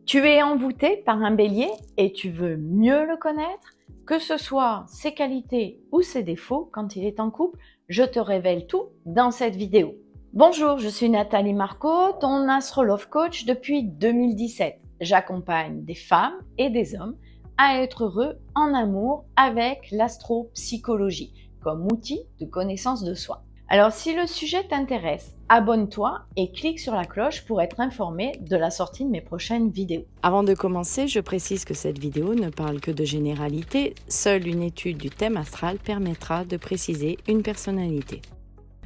Tu es envoûté par un bélier et tu veux mieux le connaître? Que ce soit ses qualités ou ses défauts quand il est en couple, je te révèle tout dans cette vidéo. Bonjour, je suis Nathalie Marco, ton Astro Love Coach depuis 2017. J'accompagne des femmes et des hommes à être heureux en amour avec l'astropsychologie comme outil de connaissance de soi. Alors si le sujet t'intéresse, abonne-toi et clique sur la cloche pour être informé de la sortie de mes prochaines vidéos. Avant de commencer, je précise que cette vidéo ne parle que de généralité. Seule une étude du thème astral permettra de préciser une personnalité.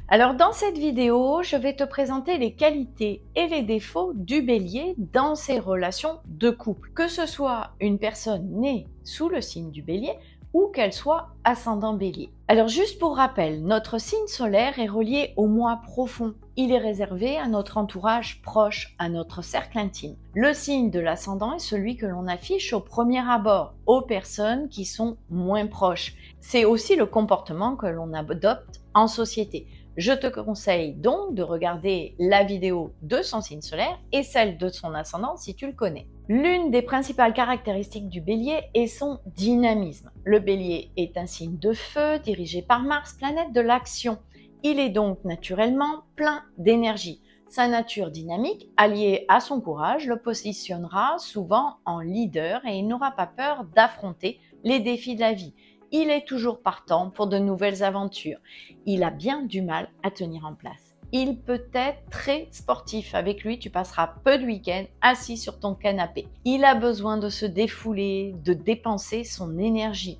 Alors dans cette vidéo, je vais te présenter les qualités et les défauts du bélier dans ses relations de couple. Que ce soit une personne née sous le signe du bélier ou qu'elle soit ascendant bélier. Alors juste pour rappel, notre signe solaire est relié au moi profond. Il est réservé à notre entourage proche, à notre cercle intime. Le signe de l'ascendant est celui que l'on affiche au premier abord, aux personnes qui sont moins proches. C'est aussi le comportement que l'on adopte en société. Je te conseille donc de regarder la vidéo de son signe solaire et celle de son ascendant si tu le connais. L'une des principales caractéristiques du bélier est son dynamisme. Le bélier est un signe de feu dirigé par Mars, planète de l'action. Il est donc naturellement plein d'énergie. Sa nature dynamique, alliée à son courage, le positionnera souvent en leader et il n'aura pas peur d'affronter les défis de la vie. Il est toujours partant pour de nouvelles aventures. Il a bien du mal à tenir en place. Il peut être très sportif. Avec lui, tu passeras peu de week-ends assis sur ton canapé. Il a besoin de se défouler, de dépenser son énergie.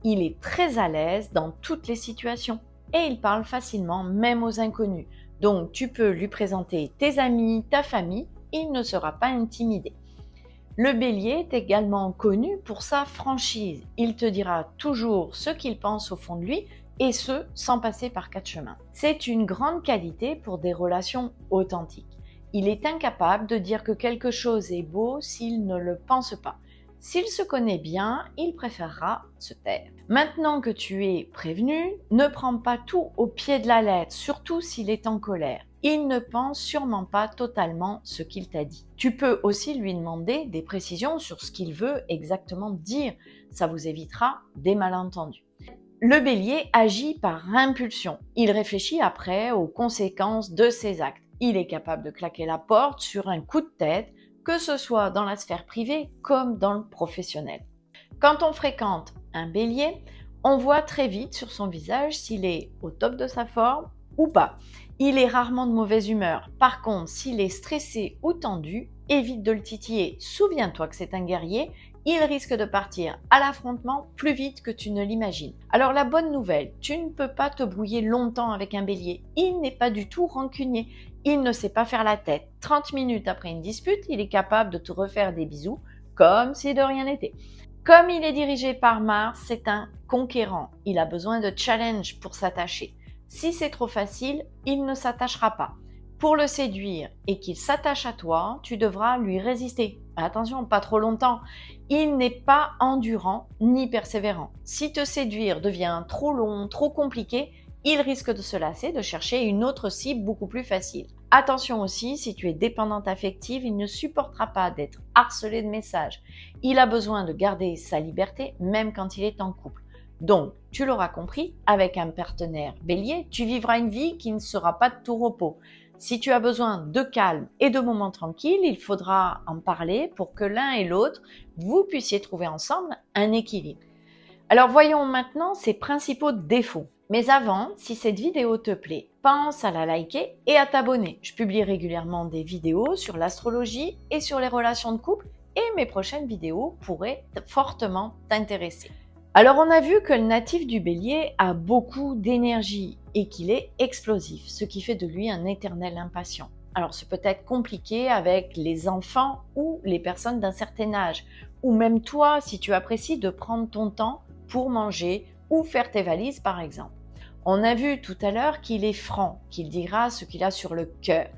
Il est très à l'aise dans toutes les situations et il parle facilement même aux inconnus. Donc, tu peux lui présenter tes amis, ta famille, il ne sera pas intimidé. Le bélier est également connu pour sa franchise. Il te dira toujours ce qu'il pense au fond de lui et ce, sans passer par quatre chemins. C'est une grande qualité pour des relations authentiques. Il est incapable de dire que quelque chose est beau s'il ne le pense pas. S'il se connaît bien, il préférera se taire. Maintenant que tu es prévenu, ne prends pas tout au pied de la lettre, surtout s'il est en colère. Il ne pense sûrement pas totalement ce qu'il t'a dit. Tu peux aussi lui demander des précisions sur ce qu'il veut exactement dire. Ça vous évitera des malentendus. Le bélier agit par impulsion. Il réfléchit après aux conséquences de ses actes. Il est capable de claquer la porte sur un coup de tête, que ce soit dans la sphère privée comme dans le professionnel. Quand on fréquente un bélier, on voit très vite sur son visage s'il est au top de sa forme ou pas. Il est rarement de mauvaise humeur. Par contre, s'il est stressé ou tendu, évite de le titiller. Souviens-toi que c'est un guerrier, il risque de partir à l'affrontement plus vite que tu ne l'imagines. Alors la bonne nouvelle, tu ne peux pas te brouiller longtemps avec un bélier. Il n'est pas du tout rancunier. Il ne sait pas faire la tête. 30 minutes après une dispute, il est capable de te refaire des bisous comme si de rien n'était. Comme il est dirigé par Mars, c'est un conquérant. Il a besoin de challenge pour s'attacher. Si c'est trop facile, il ne s'attachera pas. Pour le séduire et qu'il s'attache à toi, tu devras lui résister. Attention, pas trop longtemps. Il n'est pas endurant ni persévérant. Si te séduire devient trop long, trop compliqué, il risque de se lasser, de chercher une autre cible beaucoup plus facile. Attention aussi, si tu es dépendante affective, il ne supportera pas d'être harcelé de messages. Il a besoin de garder sa liberté même quand il est en couple. Donc, tu l'auras compris, avec un partenaire bélier, tu vivras une vie qui ne sera pas de tout repos. Si tu as besoin de calme et de moments tranquilles, il faudra en parler pour que l'un et l'autre, vous puissiez trouver ensemble un équilibre. Alors voyons maintenant ses principaux défauts. Mais avant, si cette vidéo te plaît, pense à la liker et à t'abonner. Je publie régulièrement des vidéos sur l'astrologie et sur les relations de couple et mes prochaines vidéos pourraient fortement t'intéresser. Alors on a vu que le natif du bélier a beaucoup d'énergie et qu'il est explosif, ce qui fait de lui un éternel impatient. Alors c'est peut-être compliqué avec les enfants ou les personnes d'un certain âge, ou même toi si tu apprécies de prendre ton temps pour manger ou faire tes valises par exemple. On a vu tout à l'heure qu'il est franc, qu'il dira ce qu'il a sur le cœur,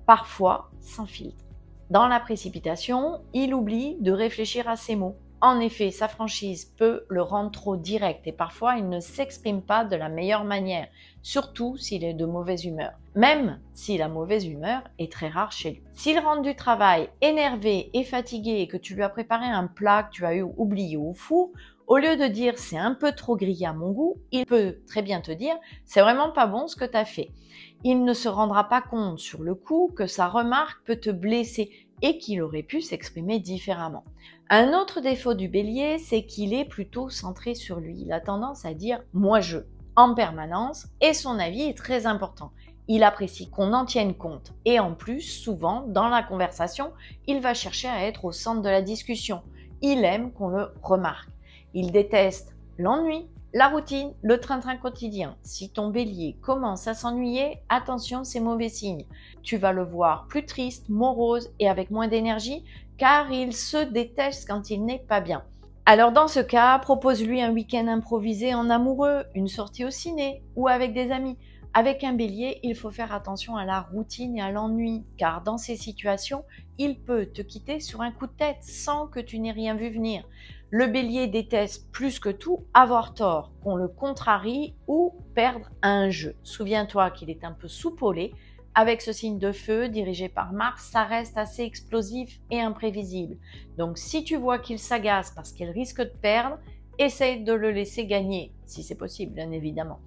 parfois sans filtre. Dans la précipitation, il oublie de réfléchir à ses mots. En effet, sa franchise peut le rendre trop direct et parfois il ne s'exprime pas de la meilleure manière, surtout s'il est de mauvaise humeur, même si la mauvaise humeur est très rare chez lui. S'il rentre du travail énervé et fatigué et que tu lui as préparé un plat que tu as oublié au four, au lieu de dire c'est un peu trop grillé à mon goût, il peut très bien te dire c'est vraiment pas bon ce que tu as fait. Il ne se rendra pas compte sur le coup que sa remarque peut te blesser et qu'il aurait pu s'exprimer différemment. Un autre défaut du bélier, c'est qu'il est plutôt centré sur lui. Il a tendance à dire « moi-je » en permanence et son avis est très important. Il apprécie qu'on en tienne compte et en plus, souvent, dans la conversation, il va chercher à être au centre de la discussion. Il aime qu'on le remarque. Il déteste l'ennui, la routine, le train-train quotidien. Si ton bélier commence à s'ennuyer, attention, c'est mauvais signe. Tu vas le voir plus triste, morose et avec moins d'énergie car il se déteste quand il n'est pas bien. Alors dans ce cas, propose-lui un week-end improvisé en amoureux, une sortie au ciné ou avec des amis. Avec un bélier, il faut faire attention à la routine et à l'ennui car dans ces situations, il peut te quitter sur un coup de tête sans que tu n'aies rien vu venir. Le bélier déteste plus que tout avoir tort, qu'on le contrarie ou perdre à un jeu. Souviens-toi qu'il est un peu soupolé. Avec ce signe de feu dirigé par Mars, ça reste assez explosif et imprévisible. Donc si tu vois qu'il s'agace parce qu'il risque de perdre, essaye de le laisser gagner, si c'est possible bien évidemment.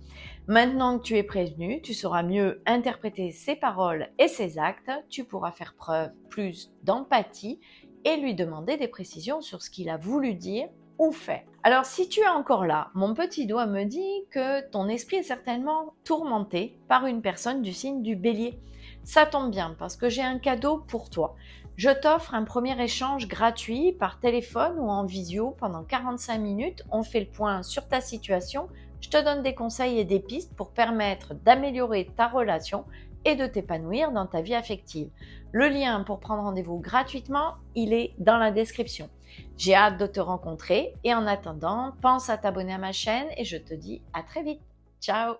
Maintenant que tu es prévenu, tu sauras mieux interpréter ses paroles et ses actes, tu pourras faire preuve plus d'empathie et lui demander des précisions sur ce qu'il a voulu dire ou faire. Alors si tu es encore là, mon petit doigt me dit que ton esprit est certainement tourmenté par une personne du signe du bélier. Ça tombe bien parce que j'ai un cadeau pour toi. Je t'offre un premier échange gratuit par téléphone ou en visio pendant 45 minutes. On fait le point sur ta situation. Je te donne des conseils et des pistes pour permettre d'améliorer ta relation et de t'épanouir dans ta vie affective. Le lien pour prendre rendez-vous gratuitement, il est dans la description. J'ai hâte de te rencontrer et en attendant, pense à t'abonner à ma chaîne et je te dis à très vite. Ciao!